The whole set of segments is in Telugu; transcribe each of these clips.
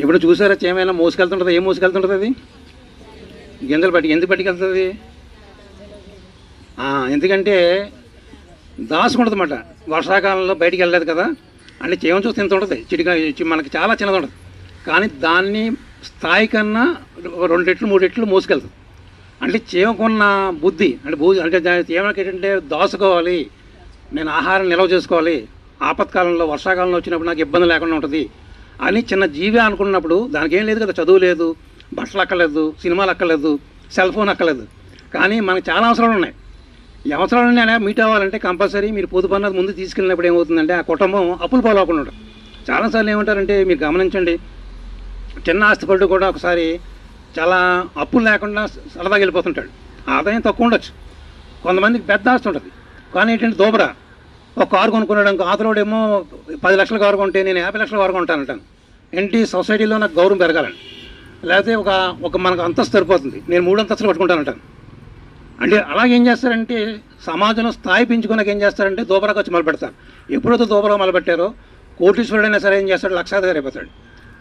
ఇప్పుడు చూసారా ఏమైనా మోసుకెళ్తుంటుంది, ఏం మోసుకెళ్తుంటుంది అది? గింజలు ఎందుకు పట్టుకెళ్తుంది? ఎందుకంటే దాచుకుంటుంది అన్నమాట. వర్షాకాలంలో బయటికి వెళ్ళలేదు కదా, అంటే చేమని చూస్తే ఇంత ఉంటుంది, మనకి చాలా చిన్నది ఉంటుంది. కానీ దాన్ని స్థాయి కన్నా 2 రెట్లు 3 రెట్లు మోసుకెళ్తుంది. అంటే చీమకున్న బుద్ధి అంటే చీమకి ఏంటంటే దాచుకోవాలి, నేను ఆహారం నిల్వ చేసుకోవాలి, ఆపత్కాలంలో వర్షాకాలంలో వచ్చినప్పుడు నాకు ఇబ్బంది లేకుండా ఉంటుంది అని చిన్న జీవి అనుకున్నప్పుడు దానికి ఏం లేదు కదా, చదువు లేదు, బట్టలు అక్కర్లేదు, సినిమాలు అక్కర్లేదు, సెల్ ఫోన్ అక్కర్లేదు. కానీ మనకు చాలా అవసరాలు ఉన్నాయి. ఈ అవసరాలన్నీ అలా మీట్ అవ్వాలంటే కంపల్సరీ మీరు పొదుపు అన్నది ముందు తీసుకెళ్ళినప్పుడు ఏమవుతుందంటే ఆ కుటుంబం అప్పులు పాలవకుండా ఉంటుంది. చాలాసార్లు ఏమంటారంటే మీరు గమనించండి, చిన్న ఆస్తిపరుడు కూడా ఒకసారి చాలా అప్పులు లేకుండా సరదాగా వెళ్ళిపోతుంటాడు. ఆదాయం తక్కువ ఉండొచ్చు, కొంతమందికి పెద్ద ఆస్తి ఉంటుంది, కానీ ఏంటంటే దోబరా ఒక కారు కొనుక్కున్నాడు, ఆతలోడేమో 10 లక్షల కారు కొంటే నేను 50 లక్షల కారు కొంటానంటాను. ఏంటి సొసైటీలో నాకు గౌరవం పెరగాలని, లేకపోతే ఒక మనకు అంతస్తు సరిపోతుంది, నేను 3 అంతస్తులు పట్టుకుంటానంటాను. అంటే అలాగేం చేస్తారంటే సమాజంలో స్థాయి పెంచుకున్నాక ఏం చేస్తారంటే దోబరా ఖర్చు మొదలుపెడతారు. ఎప్పుడైతే దోబరా మొదలుపెట్టారో కోటీశ్వరుడైనా సరే ఏం చేస్తాడు, లక్షాధికారి అయిపోతాడు.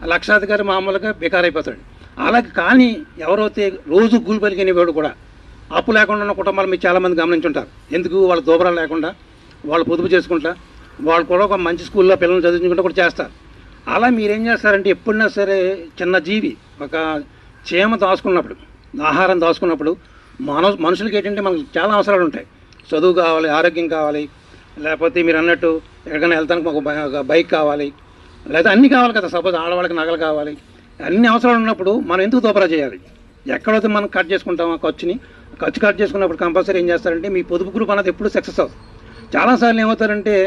ఆ లక్షాధికారి మామూలుగా బేకారైపోతాడు. అలాగే కానీ ఎవరైతే రోజు కూలి పలికిన వాడు కూడా అప్పు లేకుండా ఉన్న కుటుంబాలు మీరు చాలామంది గమనించుంటారు. ఎందుకు వాళ్ళ దోబరా లేకుండా వాళ్ళు పొదుపు చేసుకుంటా వాళ్ళు కూడా ఒక మంచి స్కూల్లో పిల్లల్ని చదివించుకుంటూ కూడా చేస్తారు. అలా మీరేం చేస్తారంటే ఎప్పుడైనా సరే చిన్న జీవి ఒక చీమ దాచుకున్నప్పుడు, ఆహారం దాచుకున్నప్పుడు మనుషులకి ఏంటంటే మనకు చాలా అవసరాలు ఉంటాయి. చదువు కావాలి, ఆరోగ్యం కావాలి, లేకపోతే మీరు అన్నట్టు ఎక్కడికైనా వెళ్తానికి ఒక బైక్ కావాలి, లేదా అన్నీ కావాలి కదా. సపోజ్ ఆడవాళ్ళకి నగలు కావాలి, అన్ని అవసరాలు ఉన్నప్పుడు మనం ఎందుకు దోపరా చేయాలి? ఎక్కడైతే మనం కట్ చేసుకుంటాం ఆ ఖర్చు కట్ చేసుకున్నప్పుడు కంపల్సరీ ఏం చేస్తారంటే మీ పొదుపు గ్రూప్ అనేది ఎప్పుడు సక్సెస్ అవుతుంది. చాలాసార్లు ఏమవుతారంటే